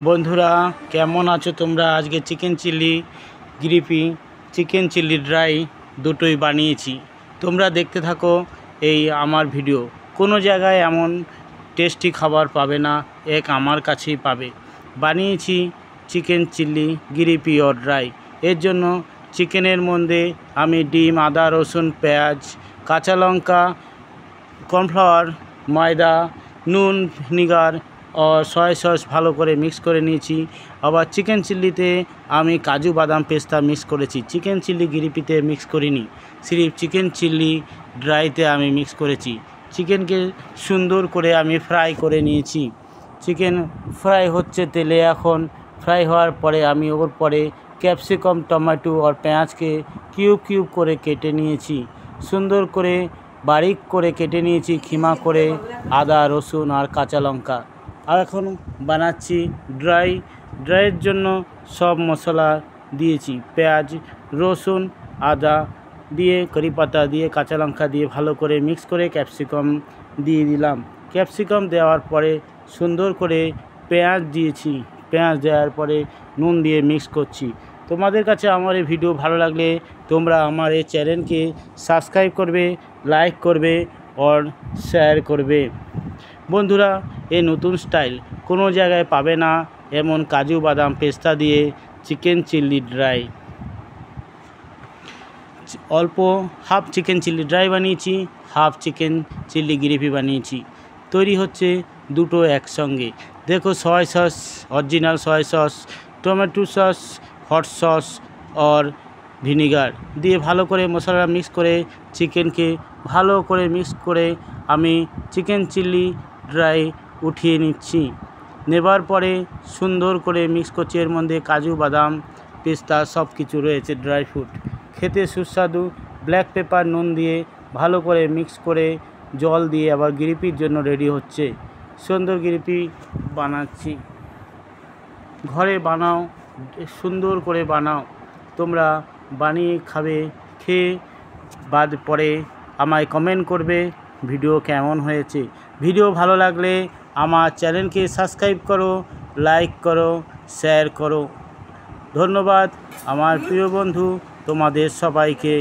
বন্ধুরা কেমন আছো তোমরা? আজকে chicken chilli gravy, chicken chilli dry দুটোই বানিয়েছি। তোমরা দেখতে থাকো এই আমার ভিডিও। কোনো জায়গায় এমন টেস্টি খাবার পাবে না, এক আমার কাছেই পাবে। বানিয়েছি chicken chilli gravy or dry. এর জন্য চিকেনের মধ্যে আমি ডিম, আদা, রসুন, পেঁয়াজ, কাঁচা লঙ্কা, কর্নফ্লাওয়ার, ময়দা, নুন, ভিনিগার और সয়া সস ভালো করে মিক্স করে নিয়েছি। আবার চিকেন চিল্লিতে আমি কাজু বাদাম পেস্তা মিক্স করেছি। চিকেন চিল্লি গ্রেভিতে মিক্স করিনি, সির্ফ চিকেন চিল্লি ড্রাইতে আমি মিক্স করেছি। চিকেনকে সুন্দর করে আমি ফ্রাই করে নিয়েছি। চিকেন ফ্রাই হচ্ছে তেলে। এখন ফ্রাই হওয়ার পরে আমি ওর পরে ক্যাপসিকাম, টমেটো আর পেঁয়াজকে কিউব কিউব করে কেটে নিয়েছি। সুন্দর করে বারিক করে কেটে নিয়েছি, খিমা করে আদা, রসুন আর কাঁচা লঙ্কা। আর এখন বানাচ্ছি ড্রাইয়ের জন্য সব মশলা দিয়েছি। পেঁয়াজ, রসুন, আদা দিয়ে, কারি পাতা দিয়ে, কাঁচা লঙ্কা দিয়ে ভালো করে মিক্স করে ক্যাপসিকাম দিয়ে দিলাম। ক্যাপসিকাম দেওয়ার পরে সুন্দর করে পেঁয়াজ দিয়েছি। পেঁয়াজ দেওয়ার পরে নুন দিয়ে মিক্স করছি। তোমাদের কাছে আমার এই ভিডিও ভালো লাগলে তোমরা আমার এই চ্যানেলকে সাবস্ক্রাইব করবে, লাইক করবে আর শেয়ার করবে। বন্ধুরা, এই নতুন স্টাইল কোনো জায়গায় পাবে না, এমন কাজু বাদাম পেস্তা দিয়ে চিকেন চিলি ড্রাই। অল্প হাফ চিকেন চিলি ড্রাই বানিয়েছি, হাফ চিকেন চিলি গ্রেভি বানিয়েছি। তৈরি হচ্ছে দুটো একসঙ্গে। দেখো, soya sauce, original soya sauce, tomato sauce, hot sauce আর ভিনিগার দিয়ে ভালো করে মশলা মিক্স করে চিকেনকে ভালো করে মিক্স করে আমি চিকেন চিলি ড্রাই উঠিয়ে নিচ্ছি। নেবার পরে সুন্দর করে মিক্স করছি। এর মধ্যে কাজু বাদাম পেস্তা সব কিছু রয়েছে, ড্রাই ফ্রুট। খেতে সুস্বাদু। ব্ল্যাক পেপার, নুন দিয়ে ভালো করে মিক্স করে জল দিয়ে আবার গ্রেভির জন্য রেডি হচ্ছে। সুন্দর গ্রেভি বানাচ্ছি। ঘরে বানাও, সুন্দর করে বানাও। তোমরা বানিয়ে খাবে, খেয়ে বাদ পরে আমায় কমেন্ট করবে ভিডিও কেমন হয়েছে। ভিডিও ভালো লাগলে আমার চ্যানেলকে সাবস্ক্রাইব করো, লাইক করো, শেয়ার করো। ধন্যবাদ আমার প্রিয় বন্ধু, তোমাদের সবাইকে।